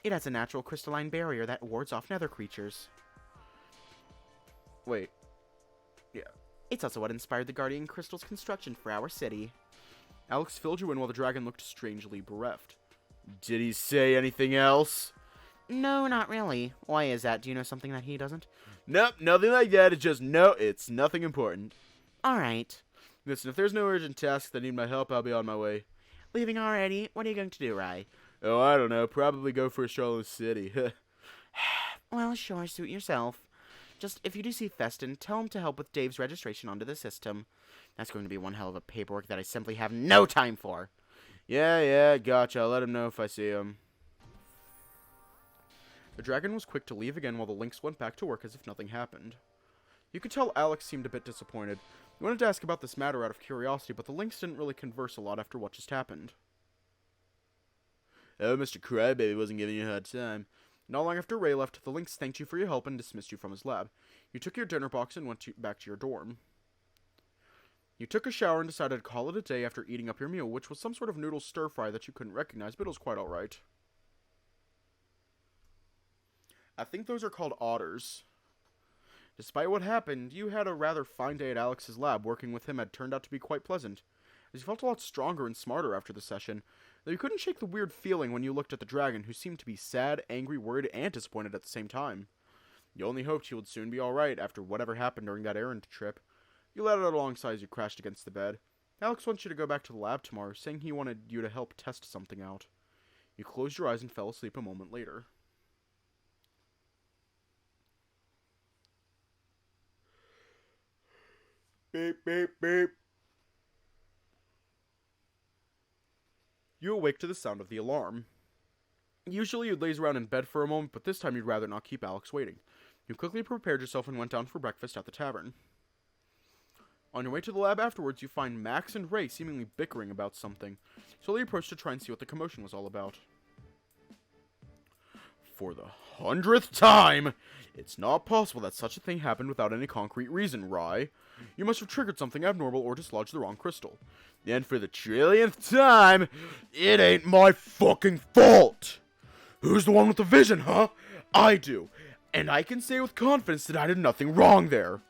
It has a natural crystalline barrier that wards off nether creatures. Wait. Yeah. It's also what inspired the Guardian Crystal's construction for our city. Alex filled you in while the dragon looked strangely bereft. Did he say anything else? No, not really. Why is that? Do you know something that he doesn't? Nope, nothing like that. It's just, no, it's nothing important. Alright. Listen, if there's no urgent tasks that need my help, I'll be on my way. Leaving already? What are you going to do, Rai? Oh, I don't know. Probably go for a stroll in the city. Well, sure, suit yourself. Just, if you do see Festin, tell him to help with Dave's registration onto the system. That's going to be one hell of a paperwork that I simply have no time for. Yeah, gotcha. I'll let him know if I see him. The dragon was quick to leave again while the lynx went back to work as if nothing happened. You could tell Alex seemed a bit disappointed. He wanted to ask about this matter out of curiosity, but the lynx didn't really converse a lot after what just happened. Oh, Mr. Crybaby wasn't giving you a hard time. Not long after Ray left, the lynx thanked you for your help and dismissed you from his lab. You took your dinner box and went back to your dorm. You took a shower and decided to call it a day after eating up your meal, which was some sort of noodle stir-fry that you couldn't recognize, but it was quite alright. I think those are called otters. Despite what happened, you had a rather fine day at Alex's lab. Working with him had turned out to be quite pleasant, as you felt a lot stronger and smarter after the session, though you couldn't shake the weird feeling when you looked at the dragon, who seemed to be sad, angry, worried, and disappointed at the same time. You only hoped he would soon be alright after whatever happened during that errand trip. You let it out alongside as you crashed against the bed. Alex wants you to go back to the lab tomorrow, saying he wanted you to help test something out. You closed your eyes and fell asleep a moment later. Beep, beep, beep. You awake to the sound of the alarm. Usually you'd laze around in bed for a moment, but this time you'd rather not keep Alex waiting. You quickly prepared yourself and went down for breakfast at the tavern. On your way to the lab afterwards, you find Max and Ray seemingly bickering about something. Slowly approach to try and see what the commotion was all about. For the 100th time! It's not possible that such a thing happened without any concrete reason, Rai. You must have triggered something abnormal or dislodged the wrong crystal. And for the trillionth time, it ain't my fucking fault! Who's the one with the vision, huh? I do. And I can say with confidence that I did nothing wrong there.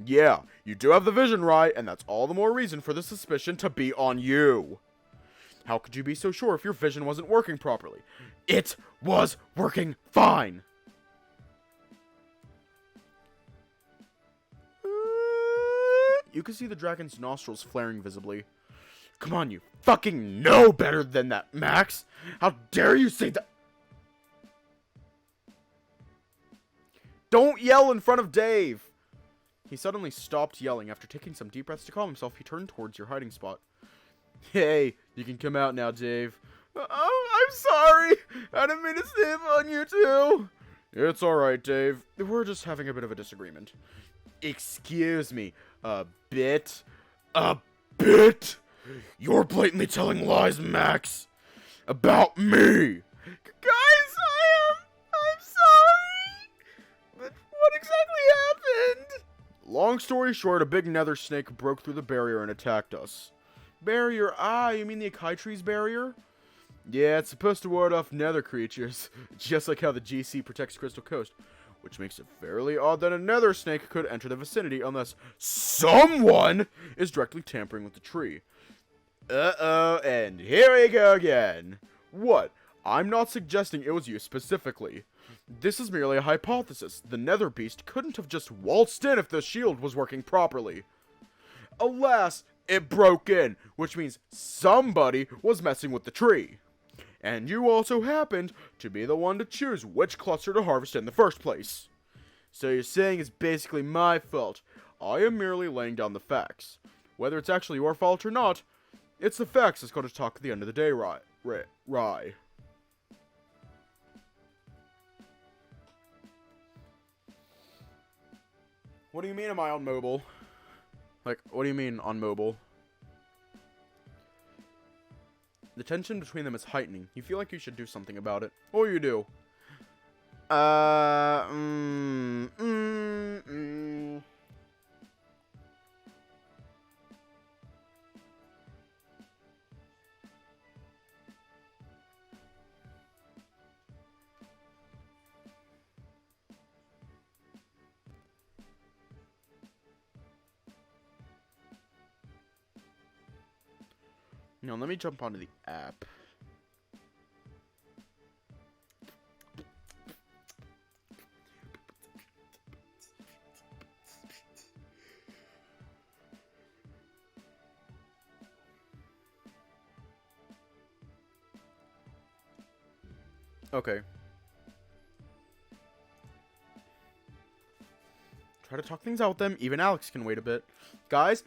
Yeah, you do have the vision, Rai, and that's all the more reason for the suspicion to be on you. How could you be so sure if your vision wasn't working properly? It was working fine! You can see the dragon's nostrils flaring visibly. Come on, you fucking know better than that, Max! How dare you say that? Don't yell in front of Dave! He suddenly stopped yelling. After taking some deep breaths to calm himself, he turned towards your hiding spot. Hey, you can come out now, Dave. Oh, I'm sorry! I didn't mean to sniff on you too! It's alright, Dave. We're just having a bit of a disagreement. Excuse me. A bit? A bit? You're blatantly telling lies, Max. About me. Guys, I'm sorry. But what exactly happened? Long story short, a big nether snake broke through the barrier and attacked us. Barrier? Ah, you mean the Akai tree's barrier? Yeah, it's supposed to ward off nether creatures, just like how the GC protects Crystal Coast, which makes it fairly odd that a nether snake could enter the vicinity unless someone is directly tampering with the tree. Uh-oh, and here we go again. What? I'm not suggesting it was you specifically. This is merely a hypothesis. The nether beast couldn't have just waltzed in if the shield was working properly. Alas, it broke in, which means somebody was messing with the tree. And you also happened to be the one to choose which cluster to harvest in the first place. So you're saying it's basically my fault. I am merely laying down the facts. Whether it's actually your fault or not, it's the facts that's going to talk at the end of the day, Rye. What do you mean am I on mobile? Like, what do you mean on mobile? The tension between them is heightening. You feel like you should do something about it. Or you do. No, let me jump onto the app. Okay. Try to talk things out with them. Even Alex can wait a bit. Guys,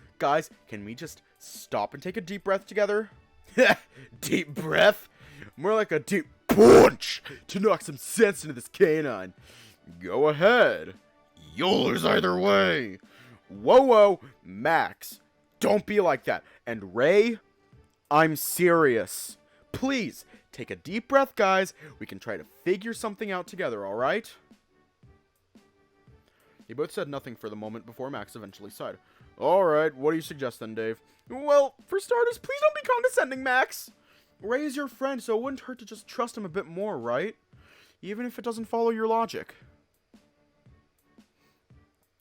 can we just stop and take a deep breath together? Deep breath? More like a deep punch to knock some sense into this canine. Go ahead. You'll lose either way. Whoa, Max. Don't be like that. And Ray, I'm serious. Please, take a deep breath, guys. We can try to figure something out together, alright? They both said nothing for the moment before Max eventually sighed. Alright, what do you suggest then, Dave? Well, for starters, please don't be condescending, Max. Ray is your friend, so it wouldn't hurt to just trust him a bit more, right? Even if it doesn't follow your logic.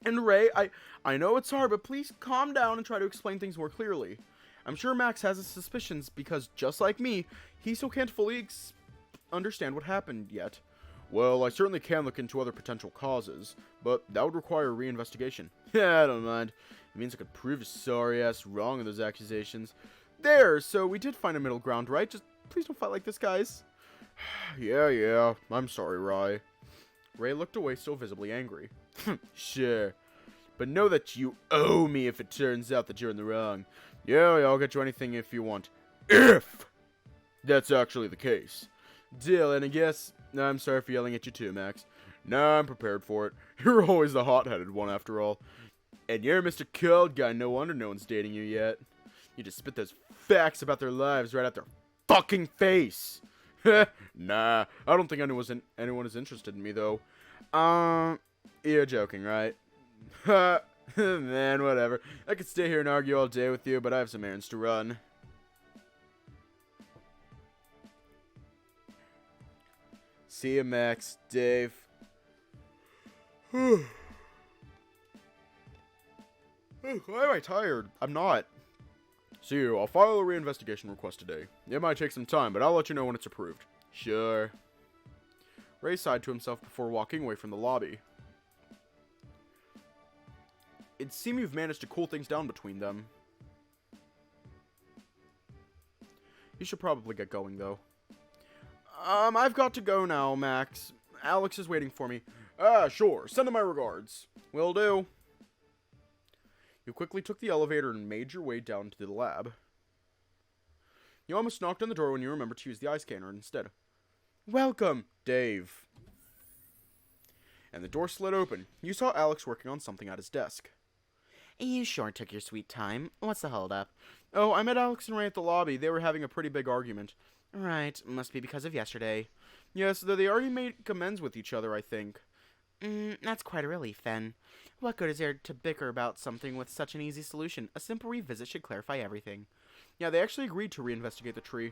And Ray, I know it's hard, but please calm down and try to explain things more clearly. I'm sure Max has his suspicions because, just like me, he still can't fully understand what happened yet. Well, I certainly can look into other potential causes, but that would require a reinvestigation. Yeah, I don't mind. It means I could prove his sorry ass wrong in those accusations. There, so we did find a middle ground, right? Just please don't fight like this, guys. Yeah, I'm sorry, Rye. Ray looked away, still visibly angry. Sure. But know that you owe me if it turns out that you're in the wrong. Yeah, I'll get you anything if you want. If that's actually the case. Deal, and I guess I'm sorry for yelling at you too, Max. Nah, I'm prepared for it. You're always the hot-headed one after all. And you're Mr. Cold Guy, no wonder no one's dating you yet. You just spit those facts about their lives right at their fucking face. Nah, I don't think anyone is interested in me, though. You're joking, right? Man, whatever. I could stay here and argue all day with you, but I have some errands to run. See you, Max. Dave. Why am I tired? I'm not. See you. I'll file a reinvestigation request today. It might take some time, but I'll let you know when it's approved. Sure. Ray sighed to himself before walking away from the lobby. It seems you've managed to cool things down between them. You should probably get going, though. I've got to go now, Max. Alex is waiting for me. Sure. Send him my regards. Will do. You quickly took the elevator and made your way down to the lab. You almost knocked on the door when you remembered to use the eye scanner instead. Welcome, Dave. And the door slid open. You saw Alex working on something at his desk. You sure took your sweet time. What's the holdup? Oh, I met Alex and Ray at the lobby. They were having a pretty big argument. Right, must be because of yesterday. Yes, though they already made amends with each other, I think. That's quite a relief, then. What good is there to bicker about something with such an easy solution? A simple revisit should clarify everything. Yeah, they actually agreed to reinvestigate the tree.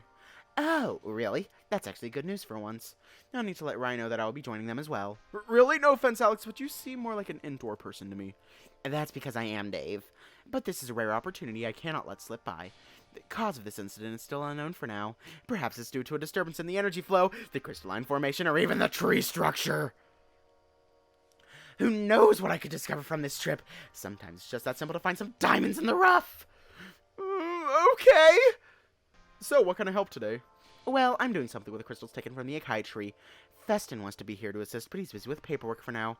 Oh, really? That's actually good news for once. No need to let Ryan know that I will be joining them as well. Really? No offense, Alex, but you seem more like an indoor person to me. That's because I am, Dave. But this is a rare opportunity I cannot let slip by. The cause of this incident is still unknown for now. Perhaps it's due to a disturbance in the energy flow, the crystalline formation, or even the tree structure. Who knows what I could discover from this trip? Sometimes it's just that simple to find some diamonds in the rough. Okay. So, what can I help today? Well, I'm doing something with the crystals taken from the Akai tree. Festin wants to be here to assist, but he's busy with paperwork for now.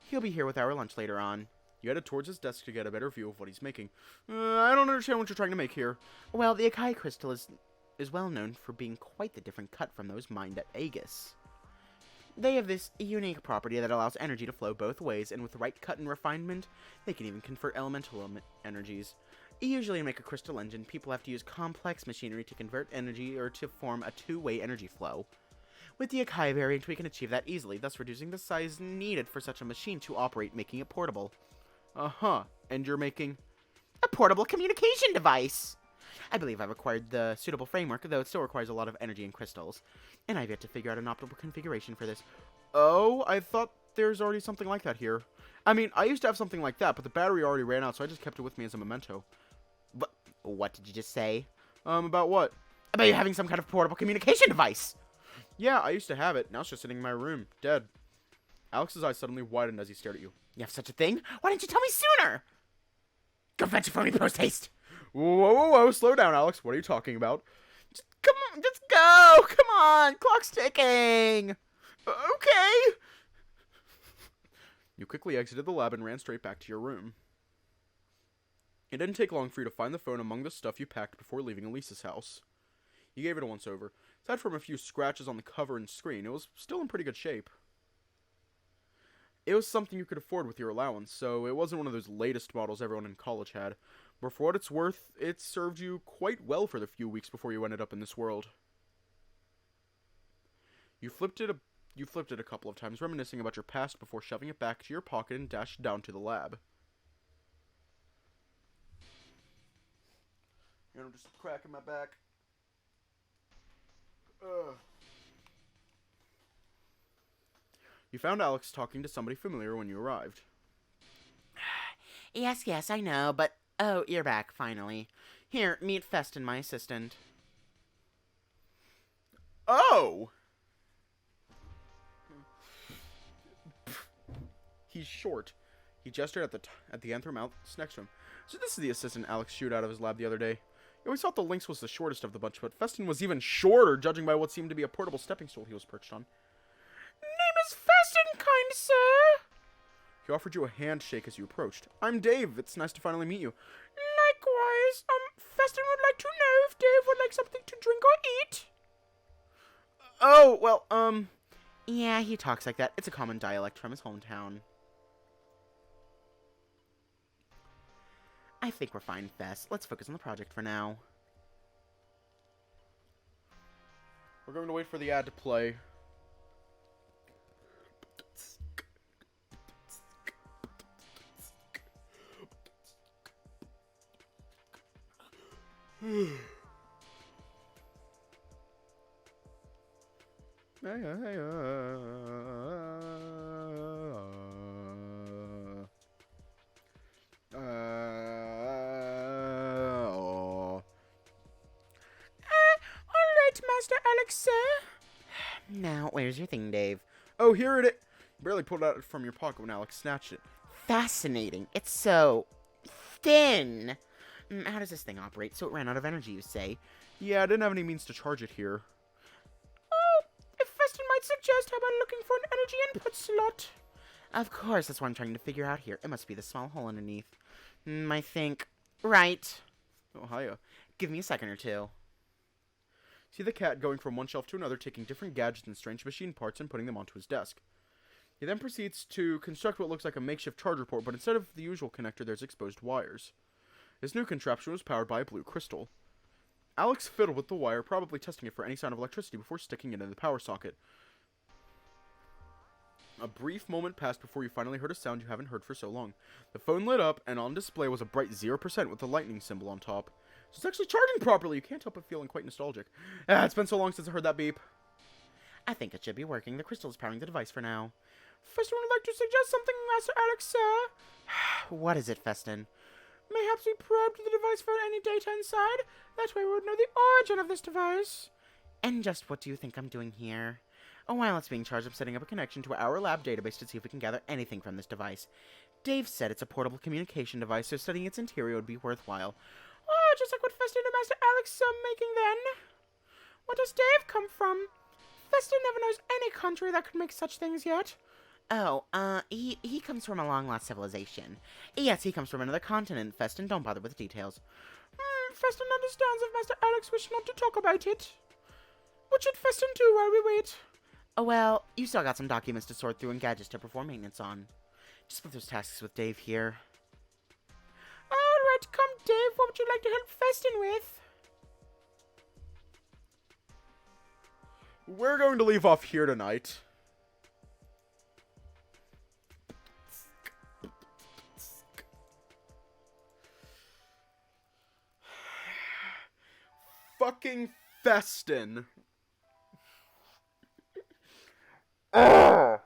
He'll be here with our lunch later on. You headed towards his desk to get a better view of what he's making. I don't understand what you're trying to make here. Well, the Akai crystal is well known for being quite the different cut from those mined at Aegis. They have this unique property that allows energy to flow both ways, and with the right cut and refinement, they can even convert elemental energies. Usually to make a crystal engine, people have to use complex machinery to convert energy or to form a two-way energy flow. With the Akai variant, we can achieve that easily, thus reducing the size needed for such a machine to operate, making it portable. Uh-huh. And you're making... A portable communication device! I believe I've acquired the suitable framework, though it still requires a lot of energy and crystals. And I've yet to figure out an optimal configuration for this. Oh, I thought there's already something like that here. I mean, I used to have something like that, but the battery already ran out, so I just kept it with me as a memento. But what did you just say? About what? About you having some kind of portable communication device! Yeah, I used to have it. Now it's just sitting in my room, dead. Alex's eyes suddenly widened as he stared at you. You have such a thing? Why didn't you tell me sooner? Go fetch it for me post-haste! Whoa, slow down, Alex. What are you talking about? Come on, just go! Come on! Clock's ticking! Okay! You quickly exited the lab and ran straight back to your room. It didn't take long for you to find the phone among the stuff you packed before leaving Elisa's house. You gave it a once-over. Aside from a few scratches on the cover and screen, it was still in pretty good shape. It was something you could afford with your allowance, so it wasn't one of those latest models everyone in college had. But for what it's worth, it served you quite well for the few weeks before you ended up in this world. You flipped it a couple of times, reminiscing about your past before shoving it back to your pocket and dashed down to the lab. I'm just cracking my back. You found Alex talking to somebody familiar when you arrived. Yes, I know, but... Oh, you're back, finally. Here, meet Festin, my assistant. Oh! He's short. He gestured at the anthromouse next to him. So this is the assistant Alex shooed out of his lab the other day. He always thought the Lynx was the shortest of the bunch, but Festin was even shorter, judging by what seemed to be a portable stepping stool he was perched on. Name is Festin, kind sir. He offered you a handshake as you approached. I'm Dave. It's nice to finally meet you. Likewise. Festin would like to know if Dave would like something to drink or eat. Oh, well, Yeah, he talks like that. It's a common dialect from his hometown. I think we're fine, Fess. Let's focus on the project for now. We're going to wait for the ad to play. Alright, Master Alex, sir. Now, where's your thing, Dave? Oh, here it is. You barely pulled it out from your pocket when Alex snatched it. Fascinating. It's so... thin. How does this thing operate? So it ran out of energy, you say? Yeah, I didn't have any means to charge it here. Oh, if Festin might suggest, how about looking for an energy input slot? Of course, that's what I'm trying to figure out here. It must be the small hole underneath. I think... Right. Oh, hiya. Give me a second or two. See the cat going from one shelf to another, taking different gadgets and strange machine parts and putting them onto his desk. He then proceeds to construct what looks like a makeshift charger port, but instead of the usual connector, there's exposed wires. His new contraption was powered by a blue crystal. Alex fiddled with the wire, probably testing it for any sign of electricity before sticking it in the power socket. A brief moment passed before you finally heard a sound you haven't heard for so long. The phone lit up, and on display was a bright 0% with a lightning symbol on top. So it's actually charging properly. You can't help but feeling quite nostalgic. It's been so long since I heard that beep. I think it should be working. The crystal is powering the device for now. Festin would like to suggest something, Master Alex, sir. What is it, Festin? Mayhaps we probed the device for any data inside. That way we would know the origin of this device. And just what do you think I'm doing here? While it's being charged, I'm setting up a connection to our lab database to see if we can gather anything from this device. Dave said it's a portable communication device, so studying its interior would be worthwhile. Oh, just like what Festin and Master Alex are making then. Where does Dave come from? Festin never knows any country that could make such things yet. Oh, he comes from a long-lost civilization. Yes, he comes from another continent, Feston. Don't bother with the details. Feston understands if Master Alex wishes not to talk about it. What should Feston do while we wait? Oh, well, you still got some documents to sort through and gadgets to perform maintenance on. Just split those tasks with Dave here. Alright, come Dave, what would you like to help Feston with? We're going to leave off here tonight. Fucking Feston. Ugh.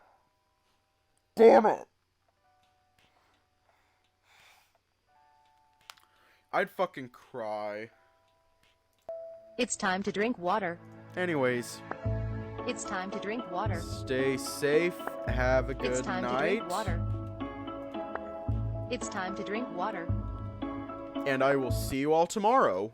Damn it. I'd fucking cry. It's time to drink water. Anyways, It's time to drink water. stay safe. Have a It's good time to night. drink water. It's time to drink water. And I will see you all tomorrow.